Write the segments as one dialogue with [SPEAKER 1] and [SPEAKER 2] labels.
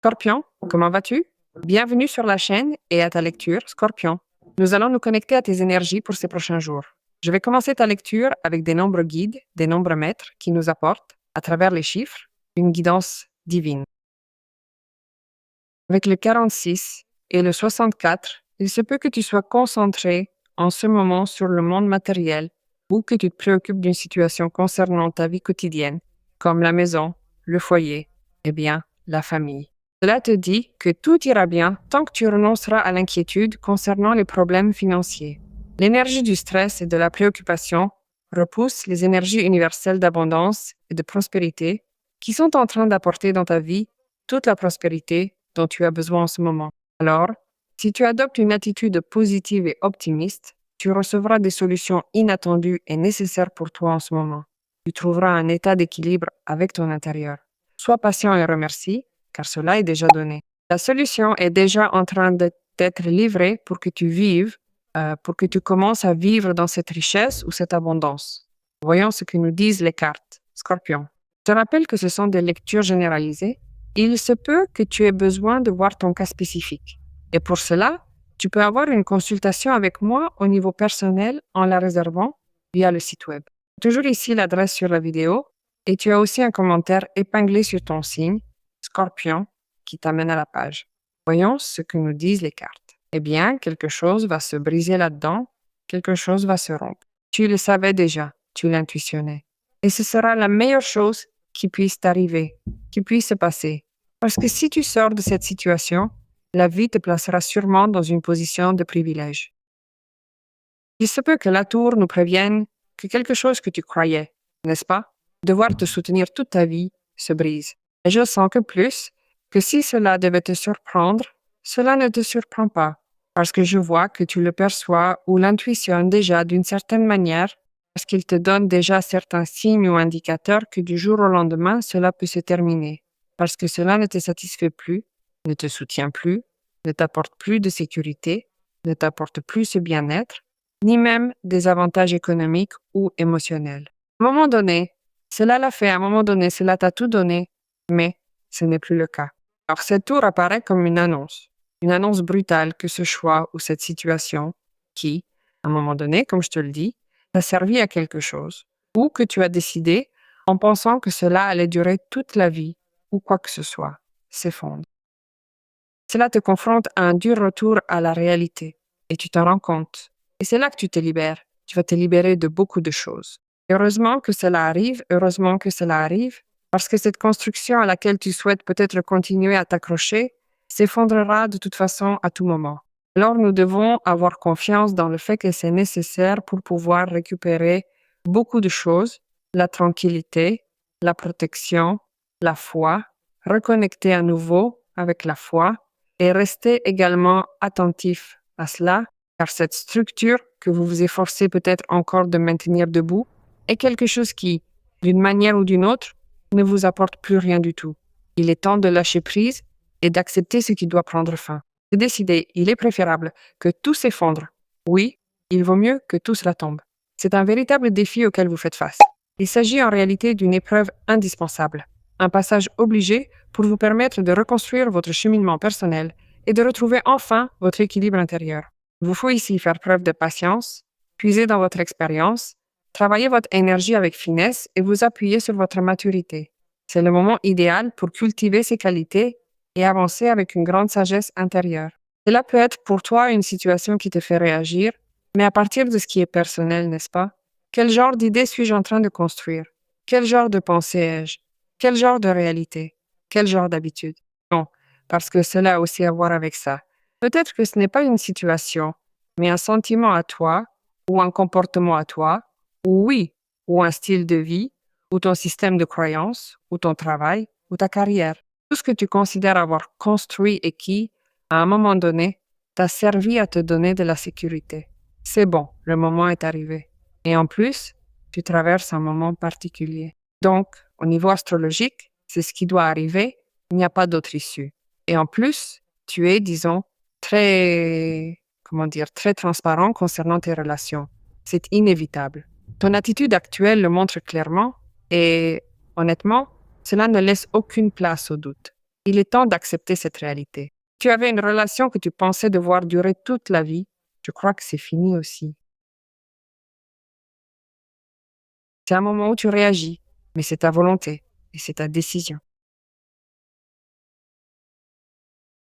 [SPEAKER 1] Scorpion, comment vas-tu? Bienvenue sur la chaîne et à ta lecture, Scorpion. Nous allons nous connecter à tes énergies pour ces prochains jours. Je vais commencer ta lecture avec des nombres guides, des nombres maîtres qui nous apportent, à travers les chiffres, une guidance divine. Avec le 46 et le 64, il se peut que tu sois concentré en ce moment sur le monde matériel ou que tu te préoccupes d'une situation concernant ta vie quotidienne, comme la maison, le foyer, et bien, la famille. Cela te dit que tout ira bien tant que tu renonceras à l'inquiétude concernant les problèmes financiers. L'énergie du stress et de la préoccupation repousse les énergies universelles d'abondance et de prospérité qui sont en train d'apporter dans ta vie toute la prospérité dont tu as besoin en ce moment. Alors, si tu adoptes une attitude positive et optimiste, tu recevras des solutions inattendues et nécessaires pour toi en ce moment. Tu trouveras un état d'équilibre avec ton intérieur. Sois patient et remercie, car cela est déjà donné. La solution est déjà en train d'être livrée pour que tu vives, pour que tu commences à vivre dans cette richesse ou cette abondance. Voyons ce que nous disent les cartes. Scorpion. Je te rappelle que ce sont des lectures généralisées. Il se peut que tu aies besoin de voir ton cas spécifique. Et pour cela, tu peux avoir une consultation avec moi au niveau personnel en la réservant via le site web. Toujours ici l'adresse sur la vidéo et tu as aussi un commentaire épinglé sur ton signe, Scorpion, qui t'amène à la page. Voyons ce que nous disent les cartes. Eh bien, quelque chose va se briser là-dedans, quelque chose va se rompre. Tu le savais déjà, tu l'intuitionnais. Et ce sera la meilleure chose qui puisse t'arriver, qui puisse se passer. Parce que si tu sors de cette situation, la vie te placera sûrement dans une position de privilège. Il se peut que la tour nous prévienne que quelque chose que tu croyais, n'est-ce pas, devoir te soutenir toute ta vie, se brise. Et je sens que si cela devait te surprendre, cela ne te surprend pas, parce que je vois que tu le perçois ou l'intuitionnes déjà d'une certaine manière, parce qu'il te donne déjà certains signes ou indicateurs que du jour au lendemain, cela peut se terminer, parce que cela ne te satisfait plus, ne te soutient plus, ne t'apporte plus de sécurité, ne t'apporte plus ce bien-être, ni même des avantages économiques ou émotionnels. À un moment donné, cela l'a fait, à un moment donné, cela t'a tout donné, mais ce n'est plus le cas. Alors cette tour apparaît comme une annonce brutale que ce choix ou cette situation qui, à un moment donné, comme je te le dis, t'a servi à quelque chose, ou que tu as décidé en pensant que cela allait durer toute la vie, ou quoi que ce soit, s'effondre. Cela te confronte à un dur retour à la réalité, et tu t'en rends compte. Et c'est là que tu te libères. Tu vas te libérer de beaucoup de choses. Heureusement que cela arrive, parce que cette construction à laquelle tu souhaites peut-être continuer à t'accrocher s'effondrera de toute façon à tout moment. Alors nous devons avoir confiance dans le fait que c'est nécessaire pour pouvoir récupérer beaucoup de choses, la tranquillité, la protection, la foi, reconnecter à nouveau avec la foi et rester également attentif à cela, car cette structure que vous vous efforcez peut-être encore de maintenir debout est quelque chose qui, d'une manière ou d'une autre, ne vous apporte plus rien du tout. Il est temps de lâcher prise et d'accepter ce qui doit prendre fin. C'est décidé, il est préférable que tout s'effondre. Oui, il vaut mieux que tout cela tombe. C'est un véritable défi auquel vous faites face. Il s'agit en réalité d'une épreuve indispensable, un passage obligé pour vous permettre de reconstruire votre cheminement personnel et de retrouver enfin votre équilibre intérieur. Il vous faut ici faire preuve de patience, puiser dans votre expérience, travailler votre énergie avec finesse et vous appuyer sur votre maturité. C'est le moment idéal pour cultiver ces qualités et avancer avec une grande sagesse intérieure. Cela peut être pour toi une situation qui te fait réagir, mais à partir de ce qui est personnel, n'est-ce pas? Quel genre d'idée suis-je en train de construire? Quel genre de pensée ai-je? Quel genre de réalité? Quel genre d'habitude? Non, parce que cela a aussi à voir avec ça. Peut-être que ce n'est pas une situation, mais un sentiment à toi, ou un comportement à toi, ou oui, ou un style de vie, ou ton système de croyances, ou ton travail, ou ta carrière. Tout ce que tu considères avoir construit et qui, à un moment donné, t'a servi à te donner de la sécurité. C'est bon, le moment est arrivé. Et en plus, tu traverses un moment particulier. Donc, au niveau astrologique, c'est ce qui doit arriver, il n'y a pas d'autre issue. Et en plus, tu es, disons, très transparent concernant tes relations. C'est inévitable. Ton attitude actuelle le montre clairement et, honnêtement, cela ne laisse aucune place au doute. Il est temps d'accepter cette réalité. Tu avais une relation que tu pensais devoir durer toute la vie. Je crois que c'est fini aussi. C'est un moment où tu réagis, mais c'est ta volonté et c'est ta décision.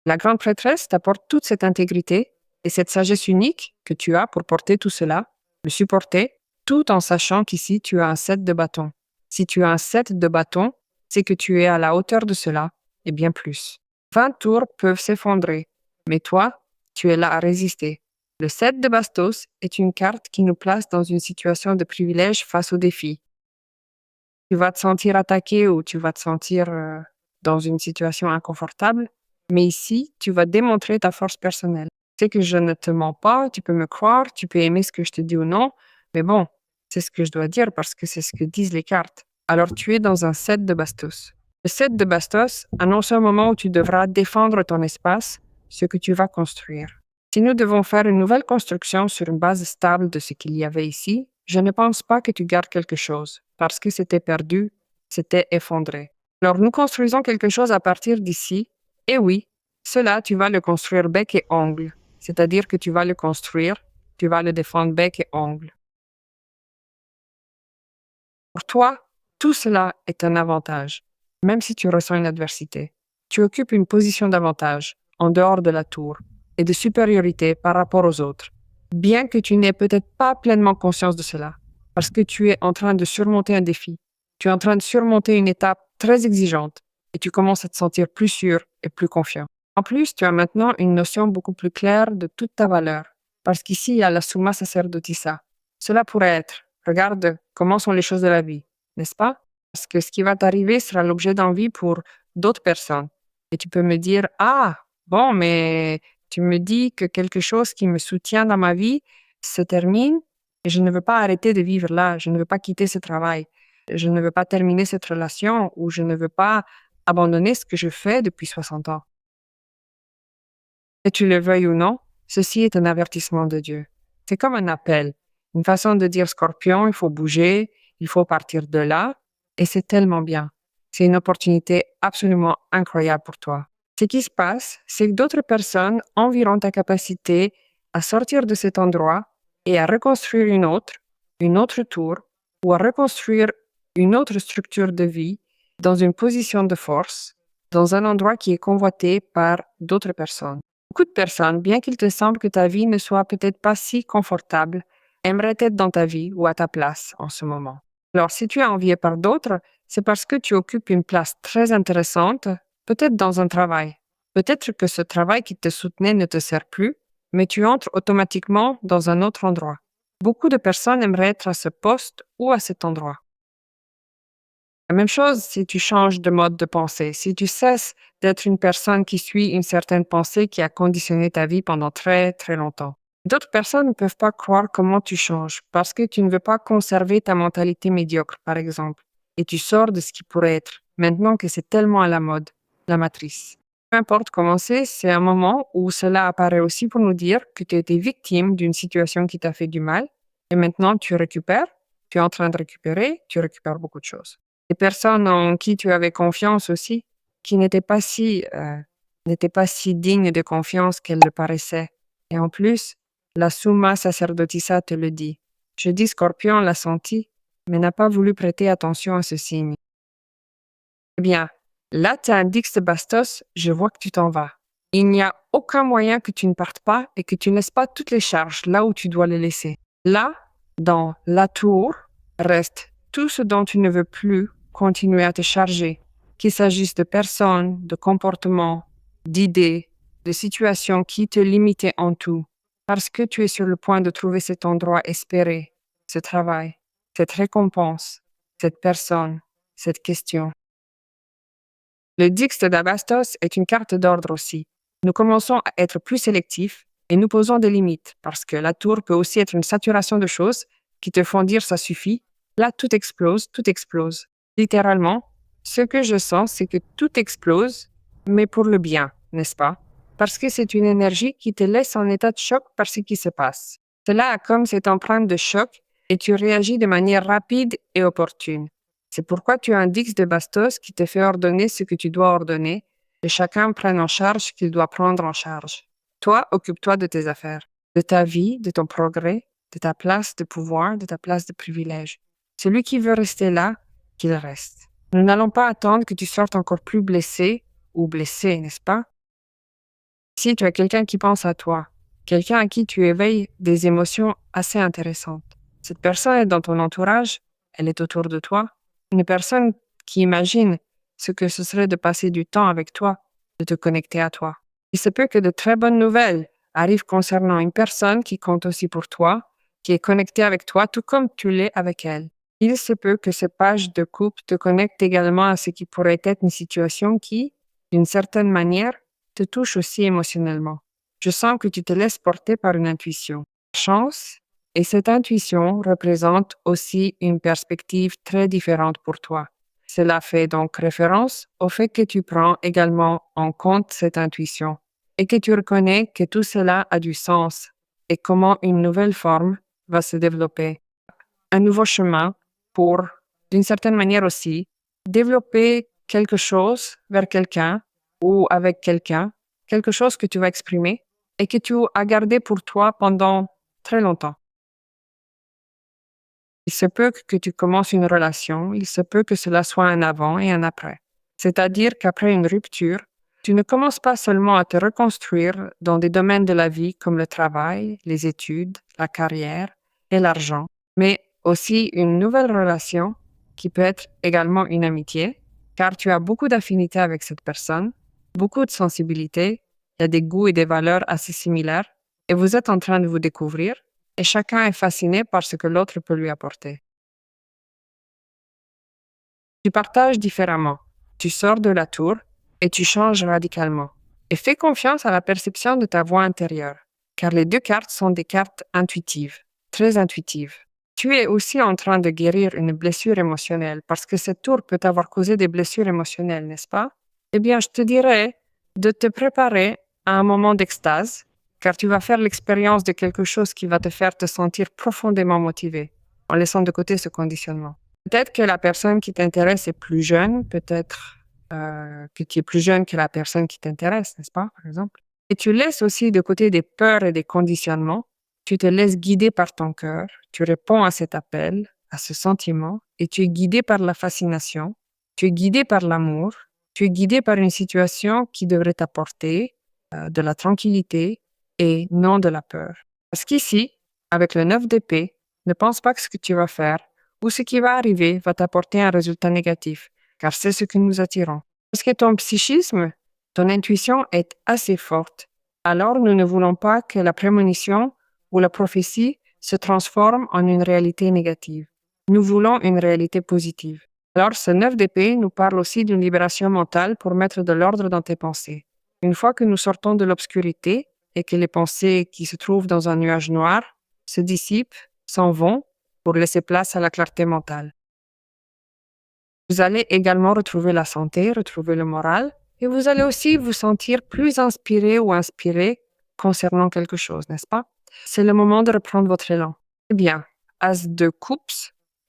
[SPEAKER 1] La grande prêtresse t'apporte toute cette intégrité et cette sagesse unique que tu as pour porter tout cela, le supporter, tout en sachant qu'ici tu as un set de bâtons. Si tu as un set de bâtons, c'est que tu es à la hauteur de cela et bien plus. 20 tours peuvent s'effondrer, mais toi, tu es là à résister. Le set de bastos est une carte qui nous place dans une situation de privilège face aux défis. Tu vas te sentir attaqué ou tu vas te sentir dans une situation inconfortable, mais ici, tu vas démontrer ta force personnelle. C'est que je ne te mens pas, tu peux me croire, tu peux aimer ce que je te dis ou non, mais bon, c'est ce que je dois dire parce que c'est ce que disent les cartes. Alors tu es dans un set de bastos. Le set de bastos annonce un moment où tu devras défendre ton espace, ce que tu vas construire. Si nous devons faire une nouvelle construction sur une base stable de ce qu'il y avait ici, je ne pense pas que tu gardes quelque chose, parce que c'était perdu, c'était effondré. Alors nous construisons quelque chose à partir d'ici, et oui, cela, tu vas le construire bec et ongle, c'est-à-dire que tu vas le construire, tu vas le défendre bec et ongle. Pour toi, tout cela est un avantage, même si tu ressens une adversité. Tu occupes une position d'avantage, en dehors de la tour, et de supériorité par rapport aux autres, bien que tu n'aies peut-être pas pleinement conscience de cela, parce que tu es en train de surmonter un défi. Tu es en train de surmonter une étape très exigeante, et tu commences à te sentir plus sûr et plus confiant. En plus, tu as maintenant une notion beaucoup plus claire de toute ta valeur, parce qu'ici, il y a la summa sacerdotissa. Cela pourrait être, regarde comment sont les choses de la vie, n'est-ce pas? Parce que ce qui va t'arriver sera l'objet d'envie pour d'autres personnes. Et tu peux me dire, ah, bon, mais tu me dis que quelque chose qui me soutient dans ma vie se termine et je ne veux pas arrêter de vivre là, je ne veux pas quitter ce travail, je ne veux pas terminer cette relation ou je ne veux pas abandonner ce que je fais depuis 60 ans. Que tu le veuilles ou non, ceci est un avertissement de Dieu. C'est comme un appel, une façon de dire Scorpion, il faut bouger, il faut partir de là, et c'est tellement bien. C'est une opportunité absolument incroyable pour toi. Ce qui se passe, c'est que d'autres personnes environnent ta capacité à sortir de cet endroit et à reconstruire une autre tour, ou à reconstruire une autre structure de vie dans une position de force, dans un endroit qui est convoité par d'autres personnes. Beaucoup de personnes, bien qu'il te semble que ta vie ne soit peut-être pas si confortable, aimeraient être dans ta vie ou à ta place en ce moment. Alors, si tu es envié par d'autres, c'est parce que tu occupes une place très intéressante, peut-être dans un travail. Peut-être que ce travail qui te soutenait ne te sert plus, mais tu entres automatiquement dans un autre endroit. Beaucoup de personnes aimeraient être à ce poste ou à cet endroit. La même chose si tu changes de mode de pensée, si tu cesses d'être une personne qui suit une certaine pensée qui a conditionné ta vie pendant très, très longtemps. D'autres personnes ne peuvent pas croire comment tu changes parce que tu ne veux pas conserver ta mentalité médiocre, par exemple, et tu sors de ce qui pourrait être, maintenant que c'est tellement à la mode, la matrice. Peu importe comment c'est un moment où cela apparaît aussi pour nous dire que tu as été victime d'une situation qui t'a fait du mal, et maintenant tu récupères, tu es en train de récupérer, tu récupères beaucoup de choses. Des personnes en qui tu avais confiance aussi, qui n'étaient pas si dignes de confiance qu'elles le paraissaient. Et en plus, la Summa Sacerdotissa te le dit. Jeudi Scorpion l'a senti, mais n'a pas voulu prêter attention à ce signe. Eh bien, là, tu as un Dix de Bastos, je vois que tu t'en vas. Il n'y a aucun moyen que tu ne partes pas et que tu ne laisses pas toutes les charges là où tu dois les laisser. Là, dans la tour, reste tout ce dont tu ne veux plus continuer à te charger, qu'il s'agisse de personnes, de comportements, d'idées, de situations qui te limitaient en tout, parce que tu es sur le point de trouver cet endroit espéré, ce travail, cette récompense, cette personne, cette question. Le Dix d'Abastos est une carte d'ordre aussi. Nous commençons à être plus sélectifs et nous posons des limites, parce que la tour peut aussi être une saturation de choses qui te font dire ça suffit. Là, tout explose, tout explose. Littéralement, ce que je sens, c'est que tout explose, mais pour le bien, n'est-ce pas? Parce que c'est une énergie qui te laisse en état de choc par ce qui se passe. Cela a comme cette empreinte de choc et tu réagis de manière rapide et opportune. C'est pourquoi tu as un Dix de Bastos qui te fait ordonner ce que tu dois ordonner, et chacun prenne en charge ce qu'il doit prendre en charge. Toi, occupe-toi de tes affaires, de ta vie, de ton progrès, de ta place de pouvoir, de ta place de privilège. Celui qui veut rester là, qu'il reste. Nous n'allons pas attendre que tu sortes encore plus blessé ou blessé, n'est-ce pas? Si tu as quelqu'un qui pense à toi, quelqu'un à qui tu éveilles des émotions assez intéressantes. Cette personne est dans ton entourage, elle est autour de toi. Une personne qui imagine ce que ce serait de passer du temps avec toi, de te connecter à toi. Il se peut que de très bonnes nouvelles arrivent concernant une personne qui compte aussi pour toi, qui est connectée avec toi, tout comme tu l'es avec elle. Il se peut que ces pages de couple te connectent également à ce qui pourrait être une situation qui, d'une certaine manière, te touche aussi émotionnellement. Je sens que tu te laisses porter par une intuition. Chance, et cette intuition représente aussi une perspective très différente pour toi. Cela fait donc référence au fait que tu prends également en compte cette intuition et que tu reconnais que tout cela a du sens et comment une nouvelle forme va se développer. Un nouveau chemin pour, d'une certaine manière aussi, développer quelque chose vers quelqu'un ou avec quelqu'un, quelque chose que tu vas exprimer et que tu as gardé pour toi pendant très longtemps. Il se peut que tu commences une relation, il se peut que cela soit un avant et un après. C'est-à-dire qu'après une rupture, tu ne commences pas seulement à te reconstruire dans des domaines de la vie comme le travail, les études, la carrière et l'argent, mais aussi une nouvelle relation qui peut être également une amitié, car tu as beaucoup d'affinités avec cette personne, beaucoup de sensibilité, il y a des goûts et des valeurs assez similaires, et vous êtes en train de vous découvrir, et chacun est fasciné par ce que l'autre peut lui apporter. Tu partages différemment, tu sors de la tour et tu changes radicalement. Et fais confiance à la perception de ta voix intérieure, car les deux cartes sont des cartes intuitives, très intuitives. Tu es aussi en train de guérir une blessure émotionnelle, parce que cette tour peut avoir causé des blessures émotionnelles, n'est-ce pas? Eh bien, je te dirais de te préparer à un moment d'extase, car tu vas faire l'expérience de quelque chose qui va te faire te sentir profondément motivé, en laissant de côté ce conditionnement. Peut-être que la personne qui t'intéresse est plus jeune, peut-être que tu es plus jeune que la personne qui t'intéresse, n'est-ce pas, par exemple? Et tu laisses aussi de côté des peurs et des conditionnements, tu te laisses guider par ton cœur, tu réponds à cet appel, à ce sentiment, et tu es guidé par la fascination, tu es guidé par l'amour, tu es guidé par une situation qui devrait t'apporter de la tranquillité et non de la peur. Parce qu'ici, avec le 9 d'épée, ne pense pas que ce que tu vas faire ou ce qui va arriver va t'apporter un résultat négatif, car c'est ce que nous attirons. Parce que ton psychisme, ton intuition est assez forte. Alors nous ne voulons pas que la prémonition ou la prophétie se transforme en une réalité négative. Nous voulons une réalité positive. Alors ce 9 d'épée nous parle aussi d'une libération mentale pour mettre de l'ordre dans tes pensées. Une fois que nous sortons de l'obscurité et que les pensées qui se trouvent dans un nuage noir se dissipent, s'en vont, pour laisser place à la clarté mentale. Vous allez également retrouver la santé, retrouver le moral, et vous allez aussi vous sentir plus inspiré ou inspiré concernant quelque chose, n'est-ce pas? C'est le moment de reprendre votre élan. Eh bien, As de Coupe,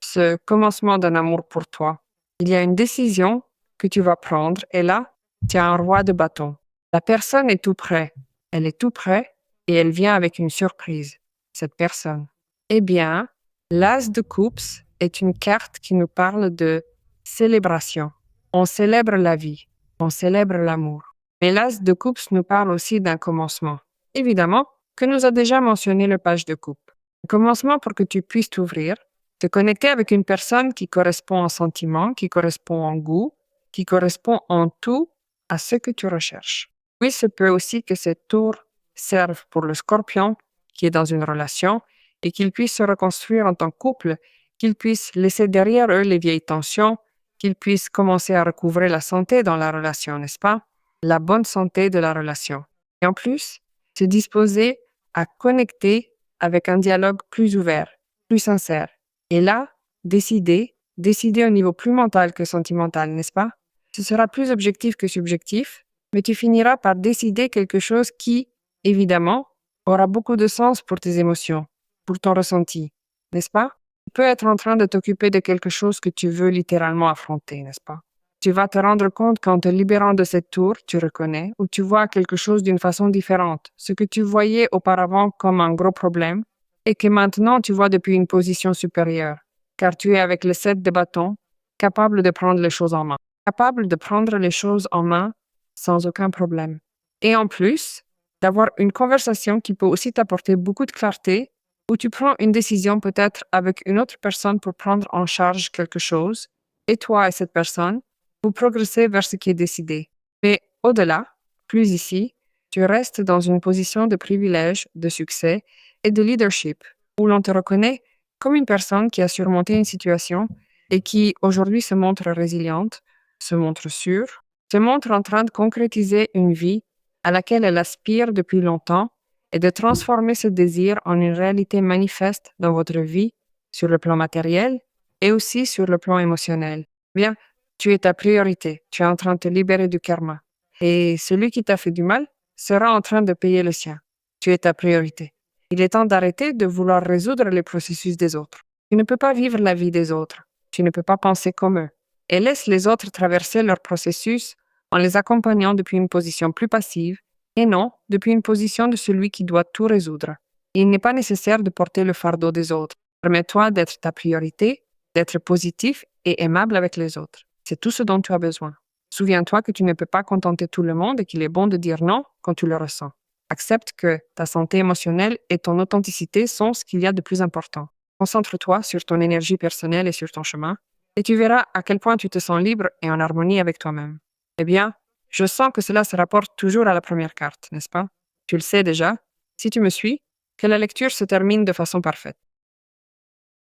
[SPEAKER 1] ce commencement d'un amour pour toi, il y a une décision que tu vas prendre, et là, tu as un roi de bâton. La personne est tout près, elle est tout près, et elle vient avec une surprise, cette personne. Eh bien, l'As de Coupe est une carte qui nous parle de célébration. On célèbre la vie, on célèbre l'amour. Mais l'As de Coupe nous parle aussi d'un commencement. Évidemment, que nous a déjà mentionné le page de coupe. Un commencement pour que tu puisses t'ouvrir, te connecter avec une personne qui correspond en sentiment, qui correspond en goût, qui correspond en tout à ce que tu recherches. Oui, il se peut aussi que cette tour serve pour le scorpion qui est dans une relation et qu'il puisse se reconstruire en tant que couple, qu'ils puissent laisser derrière eux les vieilles tensions, qu'ils puissent commencer à recouvrer la santé dans la relation, n'est-ce pas? La bonne santé de la relation. Et en plus, se disposer à connecter avec un dialogue plus ouvert, plus sincère. Et là, décider au niveau plus mental que sentimental, n'est-ce pas? Ce sera plus objectif que subjectif, mais tu finiras par décider quelque chose qui, évidemment, aura beaucoup de sens pour tes émotions, pour ton ressenti, n'est-ce pas? Tu peux être en train de t'occuper de quelque chose que tu veux littéralement affronter, n'est-ce pas? Tu vas te rendre compte qu'en te libérant de cette tour, tu reconnais ou tu vois quelque chose d'une façon différente, ce que tu voyais auparavant comme un gros problème et que maintenant tu vois depuis une position supérieure, car tu es avec le 7 de bâton, capable de prendre les choses en main. Capable de prendre les choses en main sans aucun problème. Et en plus, d'avoir une conversation qui peut aussi t'apporter beaucoup de clarté, où tu prends une décision peut-être avec une autre personne pour prendre en charge quelque chose, et toi et cette personne, vous progressez vers ce qui est décidé. Mais au-delà, plus ici, tu restes dans une position de privilège, de succès et de leadership, où l'on te reconnaît comme une personne qui a surmonté une situation et qui aujourd'hui se montre résiliente, se montre sûre, se montre en train de concrétiser une vie à laquelle elle aspire depuis longtemps et de transformer ce désir en une réalité manifeste dans votre vie sur le plan matériel et aussi sur le plan émotionnel. Bien, tu es ta priorité, tu es en train de te libérer du karma. Et celui qui t'a fait du mal sera en train de payer le sien. Tu es ta priorité. Il est temps d'arrêter de vouloir résoudre les processus des autres. Tu ne peux pas vivre la vie des autres. Tu ne peux pas penser comme eux. Et laisse les autres traverser leur processus en les accompagnant depuis une position plus passive et non depuis une position de celui qui doit tout résoudre. Il n'est pas nécessaire de porter le fardeau des autres. Permets-toi d'être ta priorité, d'être positif et aimable avec les autres. C'est tout ce dont tu as besoin. Souviens-toi que tu ne peux pas contenter tout le monde et qu'il est bon de dire non quand tu le ressens. Accepte que ta santé émotionnelle et ton authenticité sont ce qu'il y a de plus important. Concentre-toi sur ton énergie personnelle et sur ton chemin, et tu verras à quel point tu te sens libre et en harmonie avec toi-même. Eh bien, je sens que cela se rapporte toujours à la première carte, n'est-ce pas? Tu le sais déjà, si tu me suis, que la lecture se termine de façon parfaite.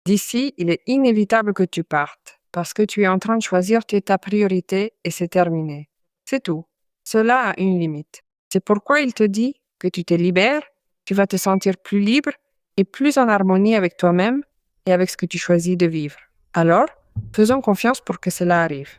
[SPEAKER 1] D'ici, il est inévitable que tu partes, parce que tu es en train de choisir ta priorité et c'est terminé. C'est tout. Cela a une limite. C'est pourquoi il te dit que tu te libères, tu vas te sentir plus libre et plus en harmonie avec toi-même et avec ce que tu choisis de vivre. Alors, faisons confiance pour que cela arrive.